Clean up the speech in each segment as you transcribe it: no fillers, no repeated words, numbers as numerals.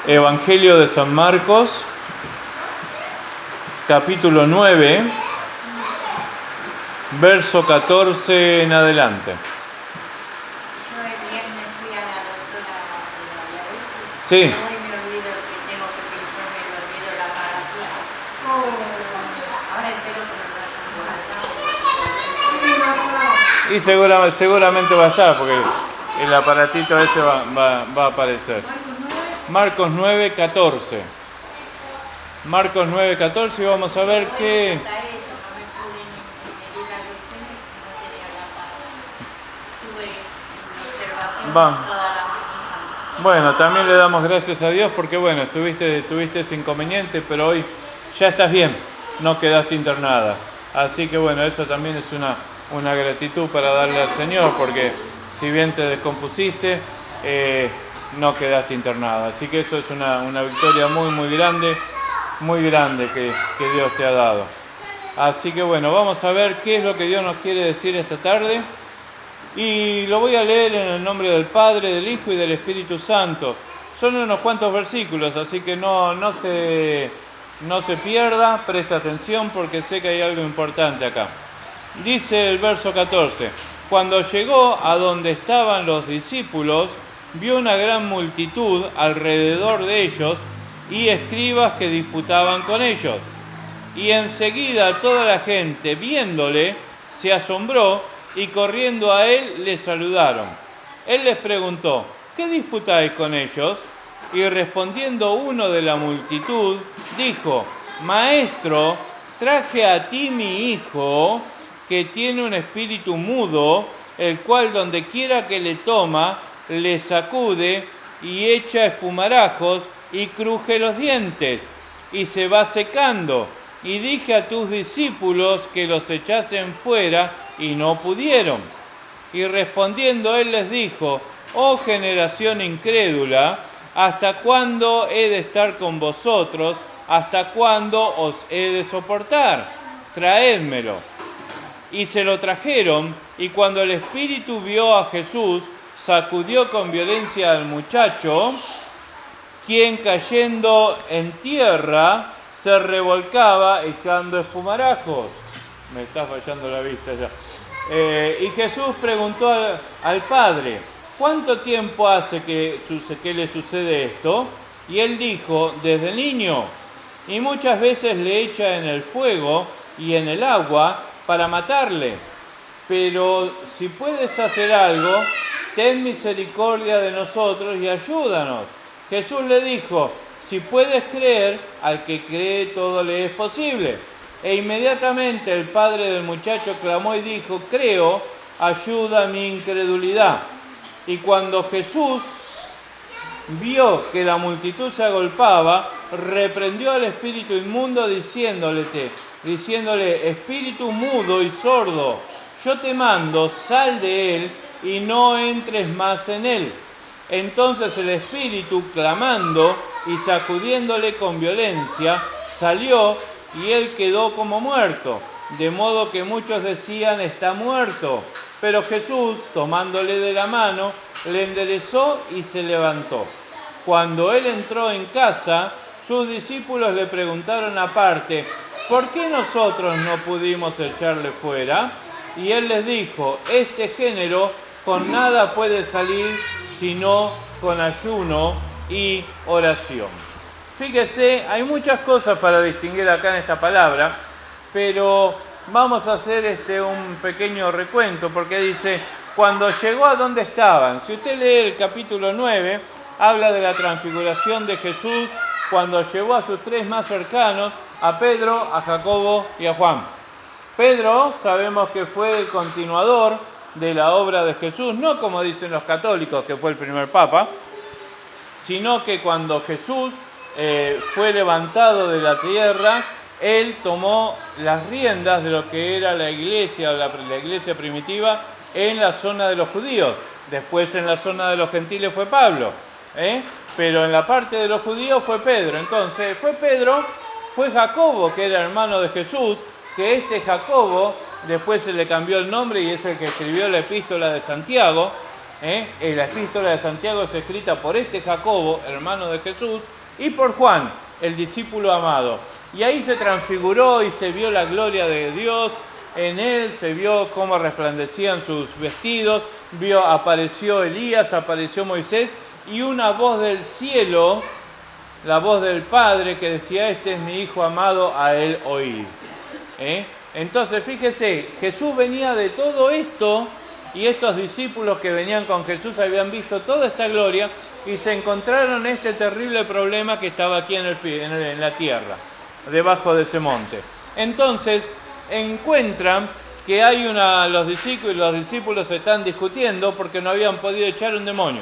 Evangelio de San Marcos, capítulo 9, verso 14 en adelante. Yo el viernes fui a la doctora de la diabetes. Sí. Hoy me olvido que tengo que pintarme, me olvido la paratita. Ahora espero que me vayan por Y seguramente va a estar, porque el aparatito ese va a aparecer. Marcos 9, 14. Marcos 9, 14 y vamos a ver qué... No me pude ni medir la glucemia, no tenía la tuve observación toda la mañana. Bueno, también le damos gracias a Dios porque bueno, tuviste ese inconveniente, pero hoy ya estás bien, no quedaste internada. Así que bueno, eso también es una gratitud para darle al Señor, porque si bien te descompusiste, no quedaste internada. Así que eso es una victoria muy grande que Dios te ha dado. Así que bueno, vamos a ver qué es lo que Dios nos quiere decir esta tarde. Y lo voy a leer en el nombre del Padre, del Hijo y del Espíritu Santo. Son unos cuantos versículos, así que no se pierda, presta atención porque sé que hay algo importante acá. Dice el verso 14, cuando llegó a donde estaban los discípulos, vio una gran multitud alrededor de ellos y escribas que disputaban con ellos. Y enseguida toda la gente, viéndole, se asombró y corriendo a él le saludaron. Él les preguntó, ¿qué disputáis con ellos? Y respondiendo uno de la multitud, dijo, Maestro, traje a ti mi hijo, que tiene un espíritu mudo, el cual donde quiera que le toma, le sacude y echa espumarajos y cruje los dientes, y se va secando. Y dije a tus discípulos que los echasen fuera, y no pudieron. Y respondiendo él les dijo, oh generación incrédula, ¿hasta cuándo he de estar con vosotros? ¿Hasta cuándo os he de soportar? Traédmelo. Y se lo trajeron, y cuando el espíritu vio a Jesús, sacudió con violencia al muchacho, quien cayendo en tierra se revolcaba echando espumarajos. Me está fallando la vista ya. Y Jesús preguntó al Padre, ¿cuánto tiempo hace que le sucede esto? Y él dijo, desde niño. Y muchas veces le echa en el fuego y en el agua para matarle. Pero si puedes hacer algo, ten misericordia de nosotros y ayúdanos. Jesús le dijo, si puedes creer, al que cree todo le es posible. E inmediatamente el padre del muchacho clamó y dijo, creo, ayuda mi incredulidad. Y cuando Jesús vio que la multitud se agolpaba, reprendió al espíritu inmundo diciéndole, espíritu mudo y sordo, yo te mando, sal de él y no entres más en él. Entonces el espíritu, clamando y sacudiéndole con violencia, salió y él quedó como muerto, de modo que muchos decían, está muerto. Pero Jesús, tomándole de la mano, le enderezó y se levantó. Cuando él entró en casa, sus discípulos le preguntaron aparte, ¿por qué nosotros no pudimos echarle fuera? Y él les dijo, este género con nada puede salir sino con ayuno y oración. Fíjese, hay muchas cosas para distinguir acá en esta palabra, pero vamos a hacer un pequeño recuento, porque dice, cuando llegó a donde estaban. Si usted lee el capítulo 9, habla de la transfiguración de Jesús cuando llevó a sus tres más cercanos, a Pedro, a Jacobo y a Juan. Pedro sabemos que fue el continuador de la obra de Jesús, no como dicen los católicos, que fue el primer papa, sino que cuando Jesús fue levantado de la tierra, él tomó las riendas de lo que era la iglesia primitiva en la zona de los judíos. Después en la zona de los gentiles fue Pablo, pero en la parte de los judíos fue Pedro. Entonces fue Jacobo, que era hermano de Jesús, que Jacobo después se le cambió el nombre y es el que escribió la epístola de Santiago. La epístola de Santiago es escrita por este Jacobo, hermano de Jesús, y por Juan, el discípulo amado. Y ahí se transfiguró y se vio la gloria de Dios. En él se vio cómo resplandecían sus vestidos, apareció Elías, apareció Moisés, y una voz del cielo, la voz del Padre, que decía: este es mi Hijo amado, a él oíd. Entonces, fíjese, Jesús venía de todo esto, y estos discípulos que venían con Jesús habían visto toda esta gloria y se encontraron este terrible problema que estaba aquí en la tierra, debajo de ese monte. Entonces, encuentran que hay los discípulos están discutiendo porque no habían podido echar un demonio.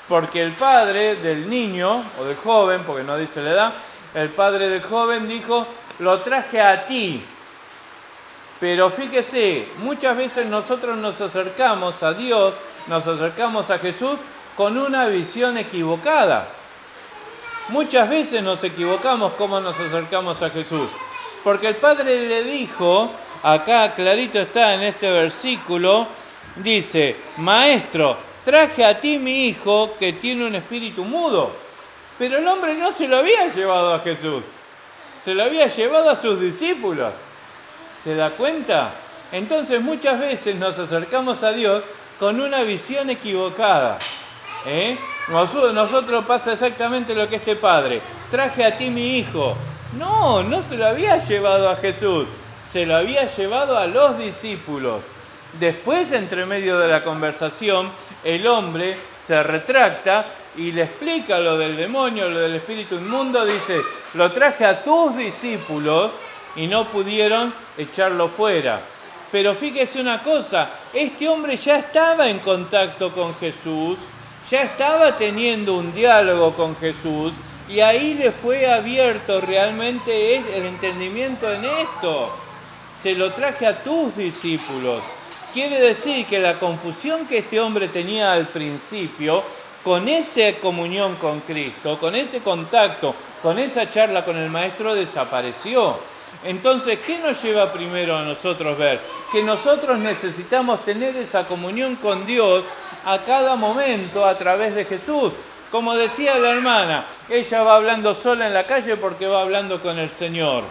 Porque el padre del niño, o del joven, porque no dice la edad, el padre del joven dijo: lo traje a ti. Pero fíjese, muchas veces nosotros nos acercamos a Dios, nos acercamos a Jesús con una visión equivocada. Muchas veces nos equivocamos cómo nos acercamos a Jesús. Porque el Padre le dijo, acá clarito está en este versículo, dice: Maestro, traje a ti mi hijo que tiene un espíritu mudo. Pero el hombre no se lo había llevado a Jesús, se lo había llevado a sus discípulos. ¿Se da cuenta? Entonces muchas veces nos acercamos a Dios con una visión equivocada. Nosotros pasa exactamente lo que este padre: traje a ti mi hijo. No se lo había llevado a Jesús, se lo había llevado a los discípulos. Después, entre medio de la conversación, el hombre se retracta y le explica lo del demonio, lo del espíritu inmundo. Dice: lo traje a tus discípulos y no pudieron echarlo fuera. Pero fíjese una cosa, este hombre ya estaba en contacto con Jesús, ya estaba teniendo un diálogo con Jesús, y ahí le fue abierto realmente el entendimiento en esto. Se lo traje a tus discípulos. Quiere decir que la confusión que este hombre tenía al principio, con esa comunión con Cristo, con ese contacto, con esa charla con el Maestro, desapareció. Entonces, ¿qué nos lleva primero a nosotros ver? Que nosotros necesitamos tener esa comunión con Dios a cada momento a través de Jesús. Como decía la hermana, ella va hablando sola en la calle porque va hablando con el Señor.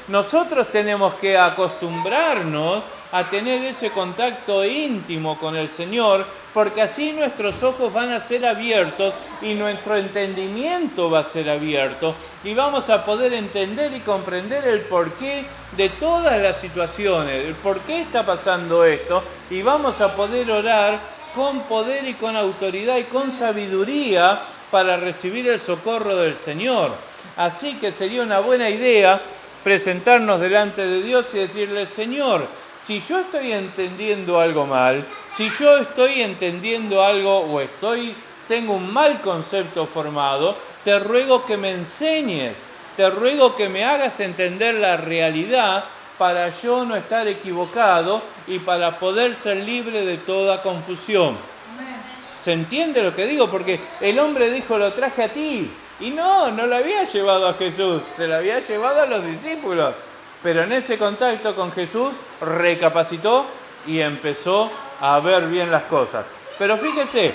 Nosotros tenemos que acostumbrarnos a tener ese contacto íntimo con el Señor, porque así nuestros ojos van a ser abiertos y nuestro entendimiento va a ser abierto y vamos a poder entender y comprender el porqué de todas las situaciones, el por qué está pasando esto, y vamos a poder orar con poder y con autoridad y con sabiduría para recibir el socorro del Señor. Así que sería una buena idea presentarnos delante de Dios y decirle: Señor, si yo estoy entendiendo algo mal, si yo estoy entendiendo algo o tengo un mal concepto formado, te ruego que me enseñes, te ruego que me hagas entender la realidad para yo no estar equivocado y para poder ser libre de toda confusión. ¿Se entiende lo que digo? Porque el hombre dijo: lo traje a ti. Y no lo había llevado a Jesús, se lo había llevado a los discípulos. Pero en ese contacto con Jesús recapacitó y empezó a ver bien las cosas. Pero fíjese,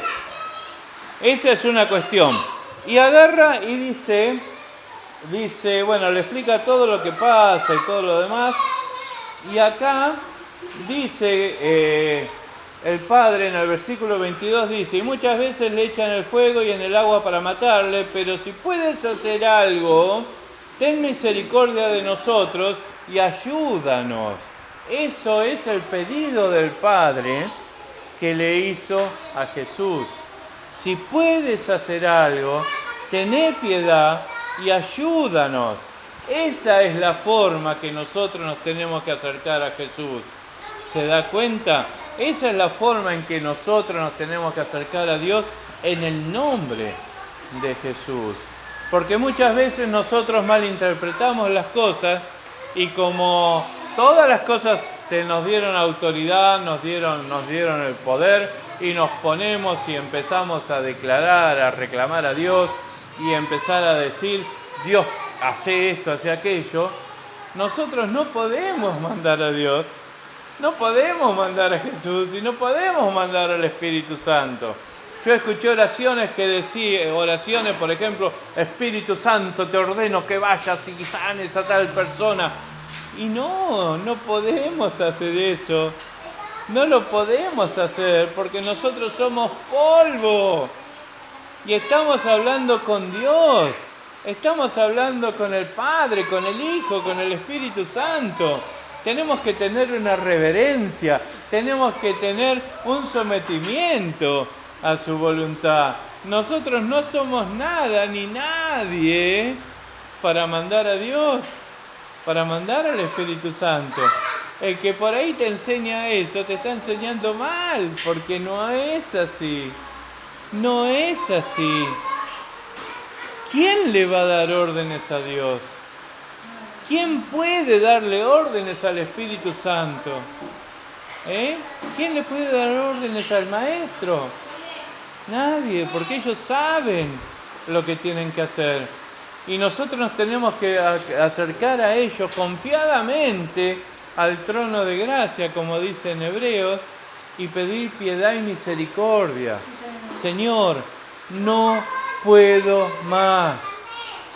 esa es una cuestión. Y agarra y dice, bueno, le explica todo lo que pasa y todo lo demás. Y acá dice el Padre en el versículo 22, dice: y muchas veces le echan el fuego y en el agua para matarle, pero si puedes hacer algo, ten misericordia de nosotros y ayúdanos. Eso es el pedido del Padre que le hizo a Jesús. Si puedes hacer algo, tené piedad y ayúdanos. Esa es la forma que nosotros nos tenemos que acercar a Jesús. ¿Se da cuenta? Esa es la forma en que nosotros nos tenemos que acercar a Dios, en el nombre de Jesús. Porque muchas veces nosotros malinterpretamos las cosas, y como todas las cosas nos dieron autoridad, nos dieron el poder, y nos ponemos y empezamos a declarar, a reclamar a Dios y empezar a decir: Dios, hace esto, hace aquello. Nosotros no podemos mandar a Dios, No podemos mandar a Jesús y no podemos mandar al Espíritu Santo. Yo escuché oraciones que decían, oraciones, por ejemplo, Espíritu Santo, te ordeno que vayas y sanes a tal persona. Y no podemos hacer eso. No lo podemos hacer porque nosotros somos polvo. Y estamos hablando con Dios. Estamos hablando con el Padre, con el Hijo, con el Espíritu Santo. Tenemos que tener una reverencia, tenemos que tener un sometimiento a su voluntad. Nosotros no somos nada ni nadie para mandar a Dios, para mandar al Espíritu Santo. El que por ahí te enseña eso, te está enseñando mal, porque no es así. No es así. ¿Quién le va a dar órdenes a Dios? ¿Quién puede darle órdenes al Espíritu Santo? ¿Quién le puede dar órdenes al Maestro? Nadie, porque ellos saben lo que tienen que hacer. Y nosotros nos tenemos que acercar a ellos confiadamente al trono de gracia, como dice en Hebreos, y pedir piedad y misericordia. Señor, no puedo más.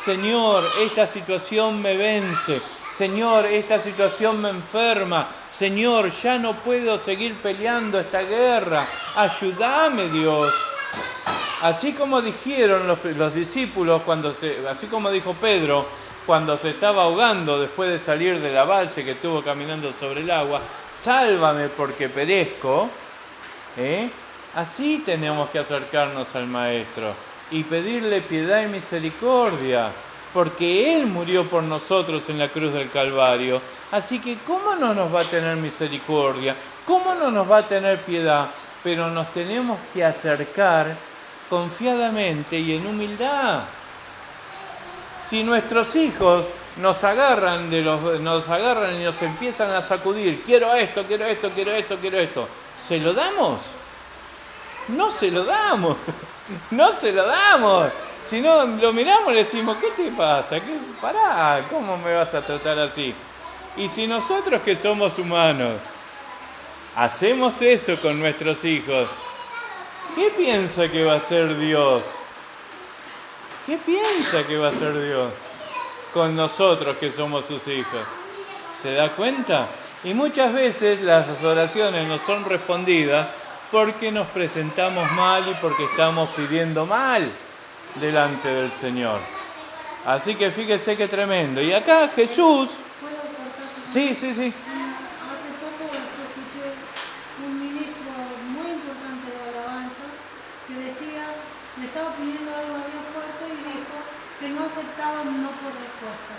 Señor, esta situación me vence. Señor, esta situación me enferma. Señor, ya no puedo seguir peleando esta guerra. Ayúdame, Dios. Así como dijeron los discípulos, así como dijo Pedro, cuando se estaba ahogando después de salir de la balsa que estuvo caminando sobre el agua, sálvame porque perezco. Así tenemos que acercarnos al Maestro y pedirle piedad y misericordia, porque Él murió por nosotros en la cruz del Calvario. Así que, ¿cómo no nos va a tener misericordia? ¿Cómo no nos va a tener piedad? Pero nos tenemos que acercar confiadamente y en humildad. Si nuestros hijos nos agarran y nos empiezan a sacudir, quiero esto, quiero esto, quiero esto, quiero esto, ¿se lo damos? No se lo damos, no se lo damos. Si no, lo miramos y le decimos, ¿qué te pasa? Pará, ¿cómo me vas a tratar así? Y si nosotros que somos humanos hacemos eso con nuestros hijos, ¿qué piensa que va a hacer Dios? ¿Qué piensa que va a hacer Dios con nosotros que somos sus hijos? ¿Se da cuenta? Y muchas veces las oraciones no son respondidas porque nos presentamos mal y porque estamos pidiendo mal delante del Señor. Así que fíjese qué tremendo. Y acá Jesús... Sí. Hace poco escuché un ministro muy importante de alabanza que decía, le estaba pidiendo algo a Dios fuerte y dijo que no aceptaba un no por respuesta.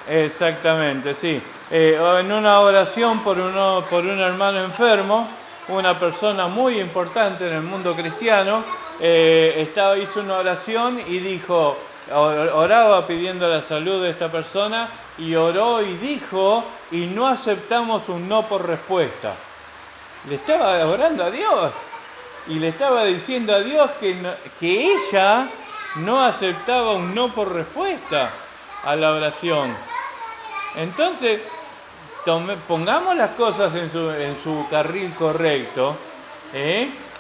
Exactamente, sí. En una oración por un hermano enfermo, una persona muy importante en el mundo cristiano, hizo una oración y dijo, oraba pidiendo la salud de esta persona y oró y dijo, y no aceptamos un no por respuesta. Le estaba orando a Dios y le estaba diciendo a Dios que ella no aceptaba un no por respuesta a la oración. Entonces, pongamos las cosas en su carril correcto,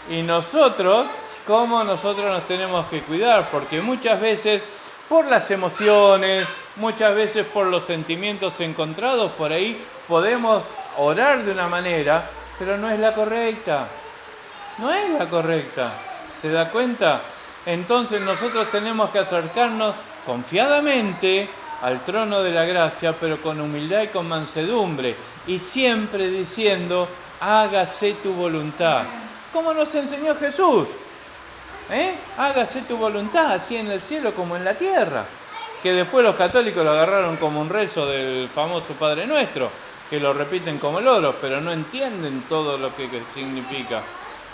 y nosotros, ¿cómo nosotros nos tenemos que cuidar? Porque muchas veces, por las emociones, muchas veces por los sentimientos encontrados, por ahí podemos orar de una manera, pero no es la correcta. No es la correcta. ¿Se da cuenta? Entonces nosotros tenemos que acercarnos confiadamente al trono de la gracia, pero con humildad y con mansedumbre, y siempre diciendo, hágase tu voluntad. Como nos enseñó Jesús. Hágase tu voluntad, así en el cielo como en la tierra. Que después los católicos lo agarraron como un rezo del famoso Padre Nuestro, que lo repiten como loros, pero no entienden todo lo que significa.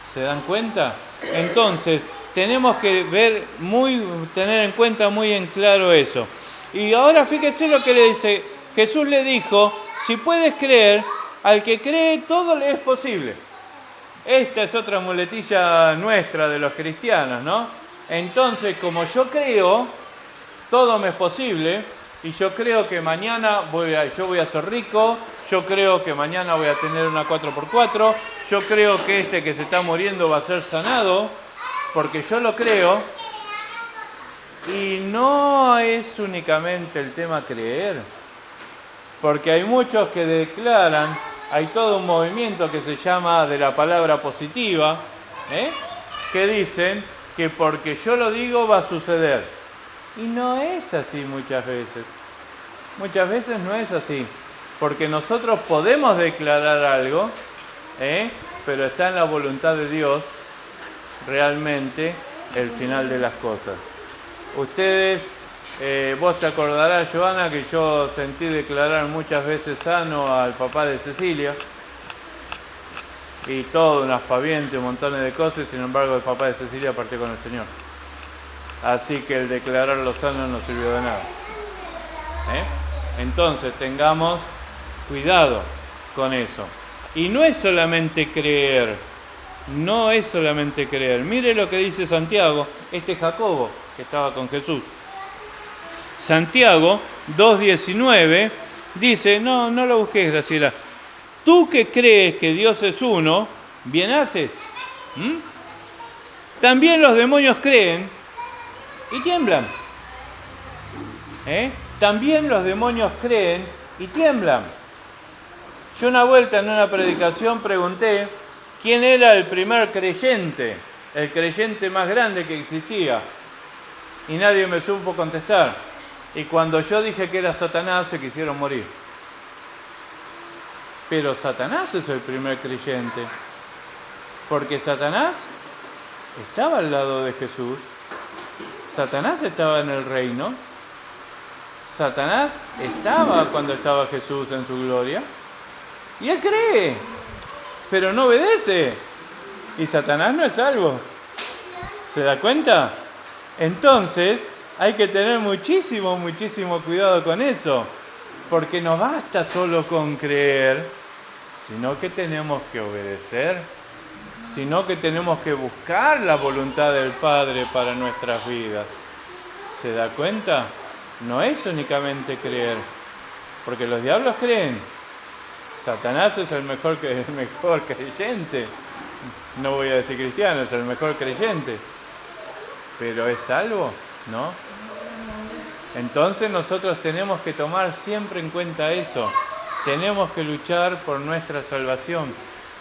¿Se dan cuenta? Entonces, tenemos que tener en cuenta muy en claro eso. Y ahora fíjese lo que le dice. Jesús le dijo, si puedes creer, al que cree todo le es posible. Esta es otra muletilla nuestra de los cristianos, ¿no? Entonces, como yo creo, todo me es posible, y yo creo que mañana yo voy a ser rico, yo creo que mañana voy a tener una 4x4, yo creo que este que se está muriendo va a ser sanado, porque yo lo creo. Y no es únicamente el tema creer, porque hay muchos que declaran, hay todo un movimiento que se llama de la palabra positiva, que dicen que porque yo lo digo va a suceder. Y no es así muchas veces. Muchas veces no es así, porque nosotros podemos declarar algo, pero está en la voluntad de Dios realmente el final de las cosas. Ustedes, vos te acordarás, Joana, que yo sentí declarar muchas veces sano al papá de Cecilia, y todo, un aspaviente, un montón de cosas, sin embargo el papá de Cecilia partió con el Señor. Así que el declararlo sano no sirvió de nada. Entonces tengamos cuidado con eso. Y no es solamente creer, no es solamente creer. Mire lo que dice Santiago, Jacobo, que estaba con Jesús. Santiago 2:19 dice, no lo busques, Graciela. Tú que crees que Dios es uno, bien haces. También los demonios creen y tiemblan. También los demonios creen y tiemblan. Yo una vuelta en una predicación pregunté quién era el primer creyente, el creyente más grande que existía. Y nadie me supo contestar. Y cuando yo dije que era Satanás, se quisieron morir. Pero Satanás es el primer creyente. Porque Satanás estaba al lado de Jesús. Satanás estaba en el reino. Satanás estaba cuando estaba Jesús en su gloria. Y él cree, pero no obedece. Y Satanás no es salvo. ¿Se da cuenta? Entonces, hay que tener muchísimo cuidado con eso. Porque no basta solo con creer, sino que tenemos que obedecer. Sino que tenemos que buscar la voluntad del Padre para nuestras vidas. ¿Se da cuenta? No es únicamente creer. Porque los diablos creen. Satanás es el mejor creyente. No voy a decir cristiano, es el mejor creyente. ¿Pero es salvo? ¿No? Entonces nosotros tenemos que tomar siempre en cuenta eso. Tenemos que luchar por nuestra salvación.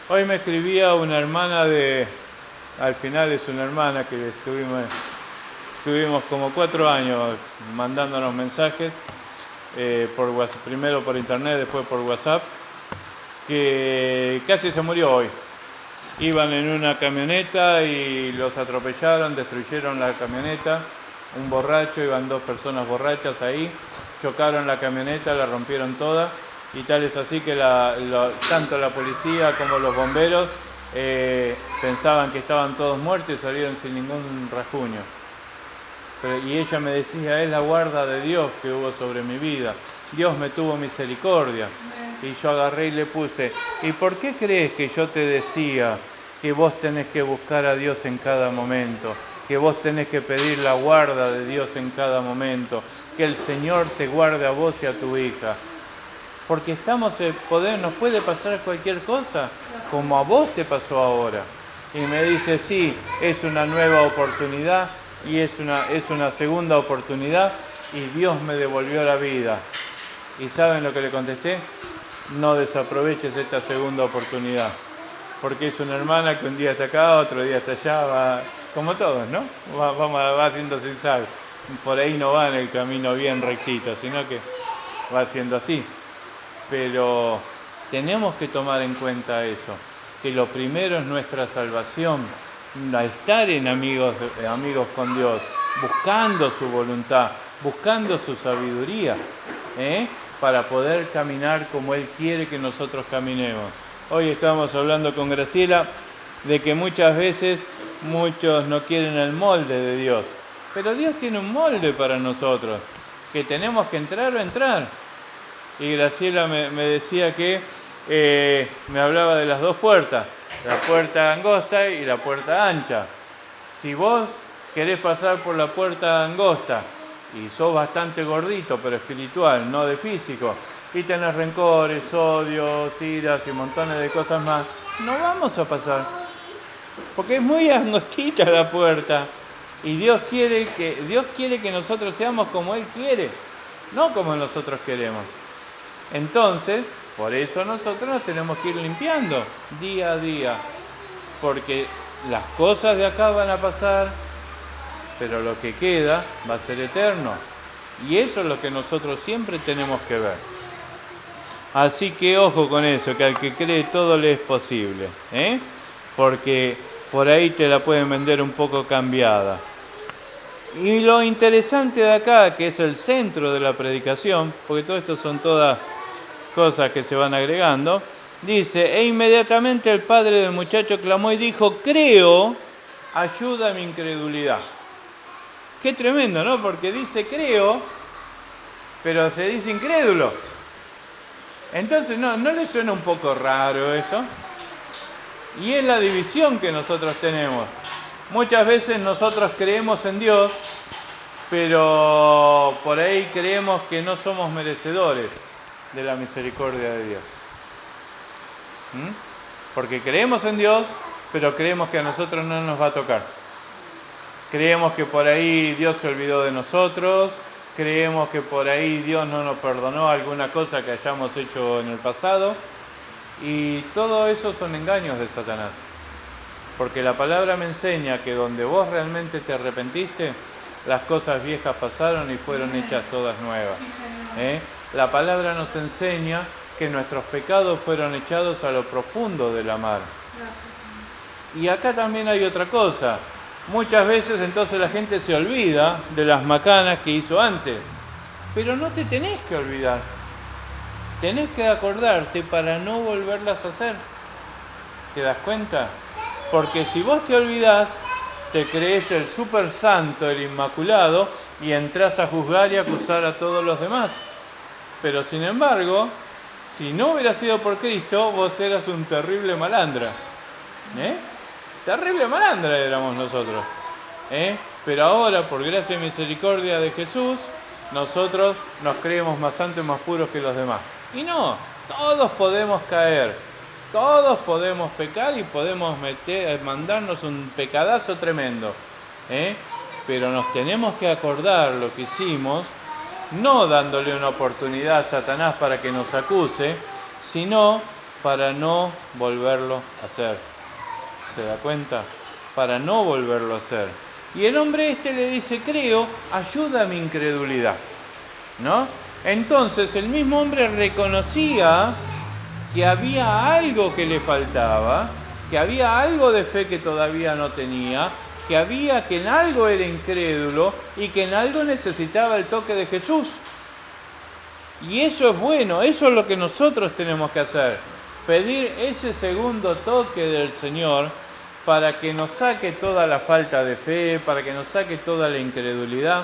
Hoy me escribía una hermana al final es una hermana que estuvimos como 4 años mandándonos mensajes, por WhatsApp, primero por internet, después por WhatsApp, que casi se murió hoy. Iban en una camioneta y los atropellaron, destruyeron la camioneta, un borracho, iban 2 personas borrachas ahí, chocaron la camioneta, la rompieron toda, y tal es así que tanto la policía como los bomberos pensaban que estaban todos muertos y salieron sin ningún rasguño. Y ella me decía, es la guarda de Dios que hubo sobre mi vida, Dios me tuvo misericordia. Y yo agarré y le puse, ¿y por qué crees que yo te decía que vos tenés que buscar a Dios en cada momento? Que vos tenés que pedir la guarda de Dios en cada momento, que el Señor te guarde a vos y a tu hija. Porque nos puede pasar cualquier cosa, como a vos te pasó ahora. Y me dice, sí, es una nueva oportunidad y es una segunda oportunidad y Dios me devolvió la vida. ¿Y saben lo que le contesté? No desaproveches esta segunda oportunidad, porque es una hermana que un día está acá, otro día está allá, va como todos, ¿no? Va haciendo zigzag, por ahí no va en el camino bien rectito, sino que va haciendo así. Pero tenemos que tomar en cuenta eso, que lo primero es nuestra salvación, estar en amigos con Dios, buscando su voluntad, buscando su sabiduría, para poder caminar como Él quiere que nosotros caminemos. Hoy estábamos hablando con Graciela de que muchas veces muchos no quieren el molde de Dios, pero Dios tiene un molde para nosotros, que tenemos que entrar o entrar. Y Graciela me decía que me hablaba de las 2 puertas, la puerta angosta y la puerta ancha. Si vos querés pasar por la puerta angosta y sos bastante gordito, pero espiritual, no de físico, y tenés rencores, odios, iras y montones de cosas más, no vamos a pasar. Porque es muy angostita la puerta. Y Dios quiere que nosotros seamos como Él quiere, no como nosotros queremos. Entonces, por eso nosotros nos tenemos que ir limpiando día a día. Porque las cosas de acá van a pasar, pero lo que queda va a ser eterno. Y eso es lo que nosotros siempre tenemos que ver. Así que ojo con eso, que al que cree todo le es posible, porque por ahí te la pueden vender un poco cambiada. Y lo interesante de acá, que es el centro de la predicación, porque todo esto son todas cosas que se van agregando, dice, e inmediatamente el padre del muchacho clamó y dijo, creo, ayuda a mi incredulidad. Qué tremendo, ¿no? Porque dice creo, pero se dice incrédulo. Entonces, ¿no le suena un poco raro eso? Y es la división que nosotros tenemos. Muchas veces nosotros creemos en Dios, pero por ahí creemos que no somos merecedores de la misericordia de Dios. Porque creemos en Dios, pero creemos que a nosotros no nos va a tocar. Creemos que por ahí Dios se olvidó de nosotros, creemos que por ahí Dios no nos perdonó alguna cosa que hayamos hecho en el pasado, y todo eso son engaños de Satanás. Porque la palabra me enseña que donde vos realmente te arrepentiste, las cosas viejas pasaron y fueron hechas todas nuevas. La palabra nos enseña que nuestros pecados fueron echados a lo profundo de la mar. Y acá también hay otra cosa. Muchas veces entonces la gente se olvida de las macanas que hizo antes. Pero no te tenés que olvidar. Tenés que acordarte para no volverlas a hacer. ¿Te das cuenta? Porque si vos te olvidás, te crees el super santo, el inmaculado, y entras a juzgar y acusar a todos los demás. Pero sin embargo, si no hubiera sido por Cristo, vos eras un terrible malandra. Terrible malandra éramos nosotros. Pero ahora, por gracia y misericordia de Jesús, nosotros nos creemos más santos y más puros que los demás. Y no, todos podemos caer, todos podemos pecar y podemos mandarnos un pecadazo tremendo. Pero nos tenemos que acordar lo que hicimos, no dándole una oportunidad a Satanás para que nos acuse, sino para no volverlo a hacer. ¿Se da cuenta? Para no volverlo a hacer. Y el hombre le dice, creo, ayuda a mi incredulidad, ¿no? Entonces el mismo hombre reconocía que había algo que le faltaba, que había algo de fe que todavía no tenía, que en algo era incrédulo y que en algo necesitaba el toque de Jesús. Y eso es bueno, eso es lo que nosotros tenemos que hacer. Pedir ese segundo toque del Señor para que nos saque toda la falta de fe, para que nos saque toda la incredulidad,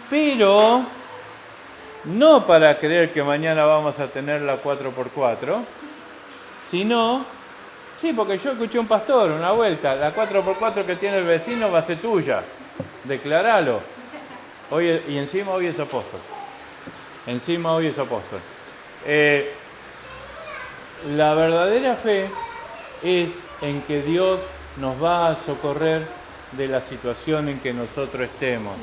pero no para creer que mañana vamos a tener la 4x4, sino, sí, porque yo escuché un pastor una vuelta, la 4x4 que tiene el vecino va a ser tuya, declaralo. Y encima hoy es apóstol. La verdadera fe es en que Dios nos va a socorrer de la situación en que nosotros estemos.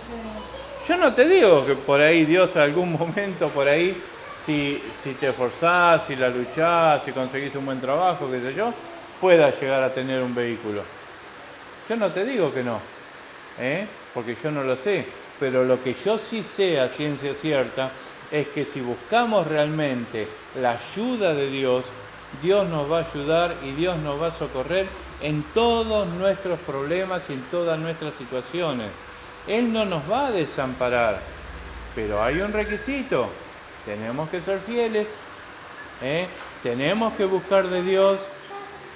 Yo no te digo que por ahí Dios en algún momento por ahí, si te esforzás, si la luchás, si conseguís un buen trabajo, qué sé yo, pueda llegar a tener un vehículo. Yo no te digo que no, porque yo no lo sé, pero lo que yo sí sé a ciencia cierta es que si buscamos realmente la ayuda de Dios, Dios nos va a ayudar y Dios nos va a socorrer en todos nuestros problemas y en todas nuestras situaciones. Él no nos va a desamparar, pero hay un requisito: tenemos que ser fieles, tenemos que buscar de Dios,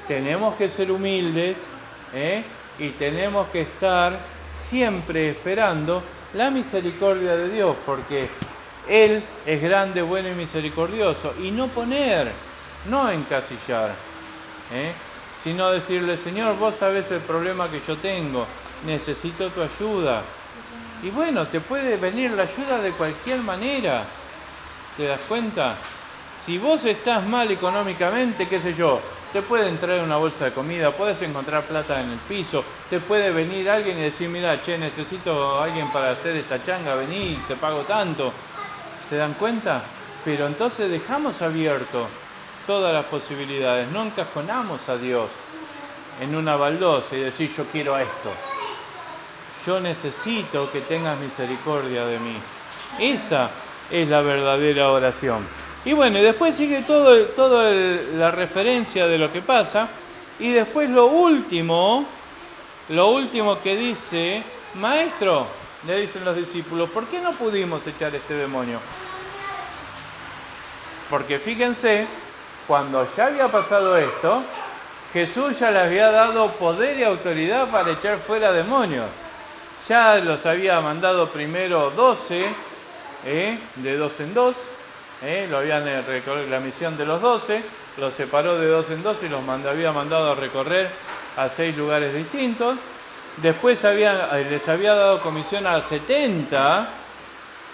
tenemos que ser humildes, y tenemos que estar siempre esperando la misericordia de Dios, porque Él es grande, bueno y misericordioso, y no encasillar, sino decirle: Señor, vos sabés el problema que yo tengo, necesito tu ayuda, Y bueno, te puede venir la ayuda de cualquier manera. ¿Te das cuenta? Si vos estás mal económicamente, qué sé yo, te pueden traer una bolsa de comida, puedes encontrar plata en el piso, te puede venir alguien y decir, mira, che, necesito a alguien para hacer esta changa, vení, te pago tanto. ¿Se dan cuenta? Pero entonces dejamos abierto todas las posibilidades, no encajonamos a Dios en una baldosa y decir, yo quiero esto. Yo necesito que tengas misericordia de mí. Esa es la verdadera oración. Y bueno, y después sigue toda la referencia de lo que pasa. Y después lo último que dice, maestro, le dicen los discípulos, ¿por qué no pudimos echar este demonio? Porque fíjense, cuando ya había pasado esto, Jesús ya le había dado poder y autoridad para echar fuera demonios. Ya los había mandado primero 12, de 2 en 2, lo habían recorrido la misión de los 12, los separó de 2 en 2 y los había mandado a recorrer a 6 lugares distintos. Después les había dado comisión a 70,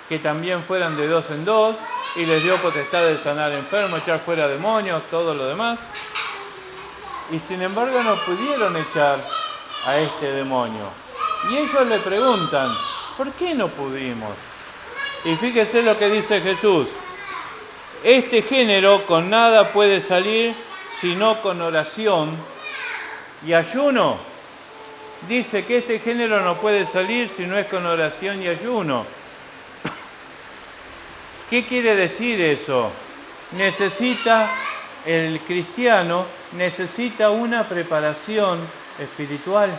que también fueran de 2 en 2, y les dio potestad de sanar enfermos, echar fuera demonios, todo lo demás. Y sin embargo no pudieron echar a este demonio. Y ellos le preguntan, ¿por qué no pudimos? Y fíjese lo que dice Jesús. Este género con nada puede salir sino con oración y ayuno. Dice que este género no puede salir si no es con oración y ayuno. ¿Qué quiere decir eso? El cristiano necesita una preparación espiritual.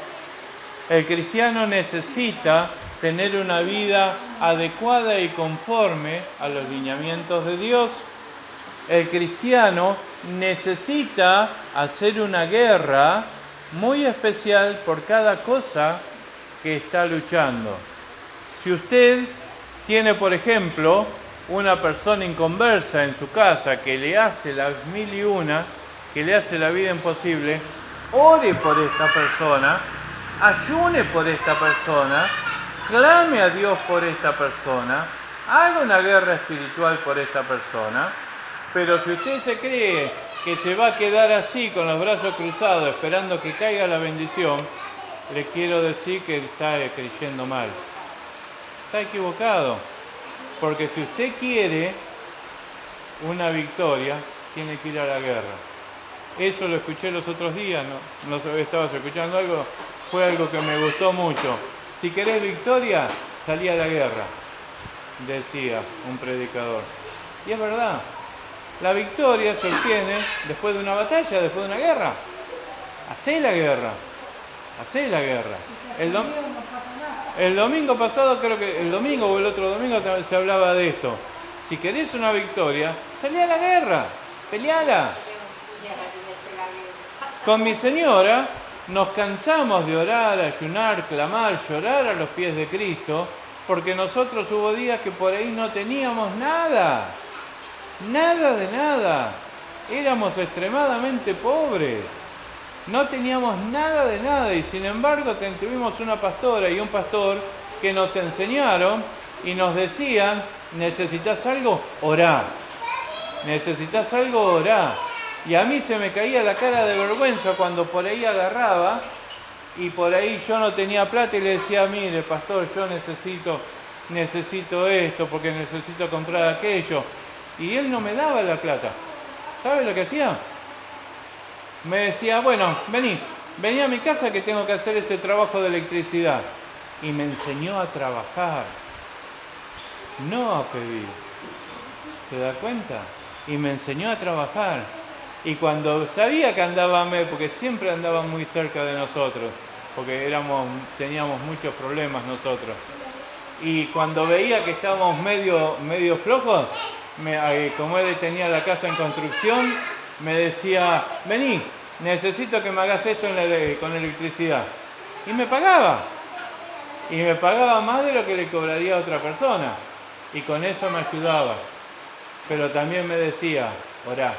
El cristiano necesita tener una vida adecuada y conforme a los lineamientos de Dios. El cristiano necesita hacer una guerra muy especial por cada cosa que está luchando. Si usted tiene, por ejemplo, una persona inconversa en su casa que le hace las mil y una, que le hace la vida imposible, ore por esta persona, ayune por esta persona, clame a Dios por esta persona, haga una guerra espiritual por esta persona. Pero si usted se cree que se va a quedar así con los brazos cruzados esperando que caiga la bendición, le quiero decir que está creyendo mal. Está equivocado. Porque si usted quiere una victoria, tiene que ir a la guerra. Eso lo escuché los otros días, no estabas escuchando algo, fue algo que me gustó mucho. Si querés victoria, salí a la guerra, decía un predicador. Y es verdad, la victoria se obtiene después de una batalla, después de una guerra. Hacé la guerra, hacé la guerra. El domingo pasado, creo que el domingo o el otro domingo se hablaba de esto. Si querés una victoria, salí a la guerra, peleala. Con mi señora nos cansamos de orar, ayunar, clamar, llorar a los pies de Cristo, porque nosotros hubo días que por ahí no teníamos nada, nada de nada. Éramos extremadamente pobres. No teníamos nada de nada y sin embargo tuvimos una pastora y un pastor que nos enseñaron y nos decían, ¿necesitas algo? Orá. ¿Necesitas algo? Orá. Y a mí se me caía la cara de vergüenza cuando por ahí agarraba y por ahí yo no tenía plata y le decía, mire pastor, yo necesito esto porque necesito comprar aquello. Y él no me daba la plata. ¿Sabe lo que hacía? Me decía, bueno, vení a mi casa que tengo que hacer este trabajo de electricidad. Y me enseñó a trabajar, no a pedir. ¿Se da cuenta? Y me enseñó a trabajar. Y cuando sabía que porque siempre andaba muy cerca de nosotros, porque teníamos muchos problemas nosotros. Y cuando veía que estábamos medio flojos, como él tenía la casa en construcción, me decía, vení, necesito que me hagas esto con electricidad. Y me pagaba. Y me pagaba más de lo que le cobraría a otra persona. Y con eso me ayudaba. Pero también me decía, orá,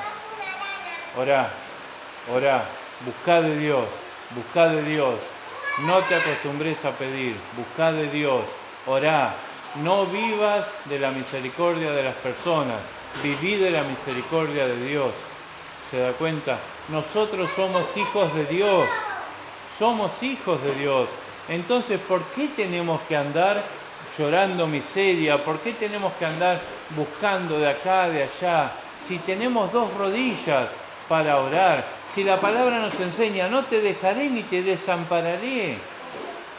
orá, orá, buscá de Dios, buscá de Dios. No te acostumbres a pedir, buscá de Dios, orá. No vivas de la misericordia de las personas, viví de la misericordia de Dios. ¿Se da cuenta? Nosotros somos hijos de Dios, somos hijos de Dios. Entonces, ¿por qué tenemos que andar llorando miseria? ¿Por qué tenemos que andar buscando de acá, de allá? Si tenemos dos rodillas para orar, si la palabra nos enseña, no te dejaré ni te desampararé.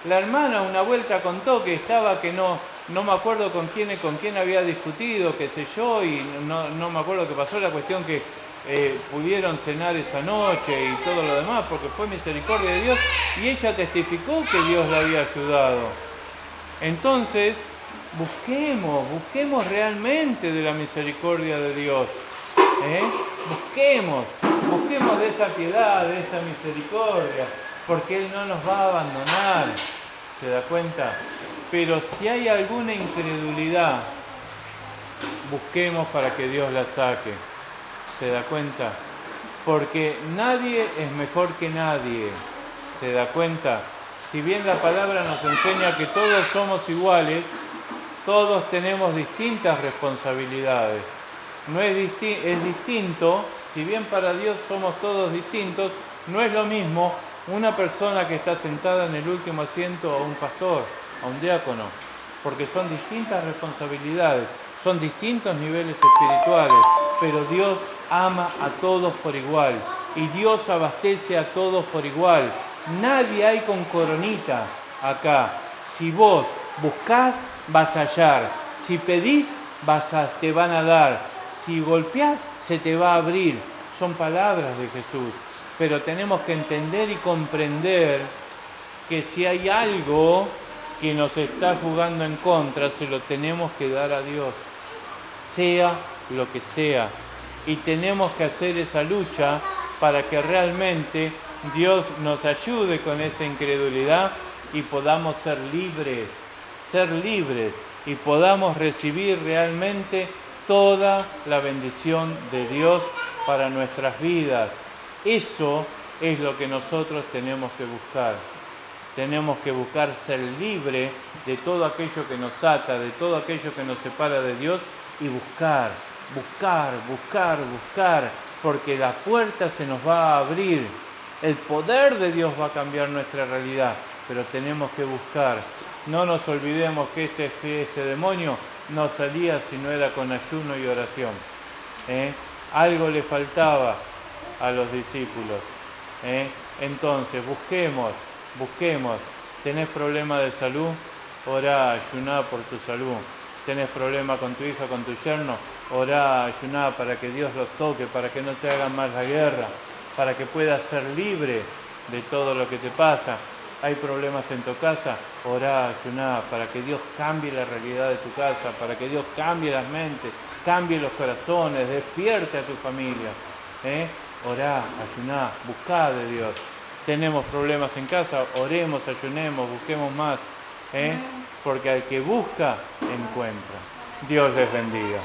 La hermana una vuelta contó que estaba que no me acuerdo con quién había discutido, qué sé yo, y no me acuerdo qué pasó, la cuestión que pudieron cenar esa noche y todo lo demás, porque fue misericordia de Dios, y ella testificó que Dios la había ayudado. Entonces, busquemos realmente de la misericordia de Dios. Busquemos de esa piedad, de esa misericordia, porque Él no nos va a abandonar, ¿se da cuenta? Pero si hay alguna incredulidad, busquemos para que Dios la saque, ¿se da cuenta? Porque nadie es mejor que nadie, ¿se da cuenta? Si bien la palabra nos enseña que todos somos iguales, todos tenemos distintas responsabilidades. Es distinto, si bien para Dios somos todos distintos, no es lo mismo una persona que está sentada en el último asiento a un pastor, a un diácono, porque son distintas responsabilidades, son distintos niveles espirituales, pero Dios ama a todos por igual y Dios abastece a todos por igual. Nadie hay con coronita acá. Si vos buscás, vas a hallar. Si pedís, te van a dar. Si golpeás, se te va a abrir. Son palabras de Jesús. Pero tenemos que entender y comprender que si hay algo que nos está jugando en contra, se lo tenemos que dar a Dios, sea lo que sea. Y tenemos que hacer esa lucha para que realmente Dios nos ayude con esa incredulidad y podamos ser libres y podamos recibir realmente toda la bendición de Dios para nuestras vidas. Eso es lo que nosotros tenemos que buscar. Tenemos que buscar ser libre de todo aquello que nos ata, de todo aquello que nos separa de Dios y buscar, porque la puerta se nos va a abrir. El poder de Dios va a cambiar nuestra realidad, pero tenemos que buscar. No nos olvidemos que este demonio no salía si no era con ayuno y oración. Algo le faltaba a los discípulos. Entonces, busquemos. ¿Tenés problema de salud? Orá, ayuná por tu salud. ¿Tenés problema con tu hija, con tu yerno? Orá, ayuná para que Dios los toque, para que no te hagan más la guerra, para que puedas ser libre de todo lo que te pasa. ¿Hay problemas en tu casa? Orá, ayuná, para que Dios cambie la realidad de tu casa, para que Dios cambie las mentes, cambie los corazones, despierte a tu familia. Orá, ayuná, buscá de Dios. Tenemos problemas en casa, oremos, ayunemos, busquemos más, porque al que busca, encuentra. Dios les bendiga.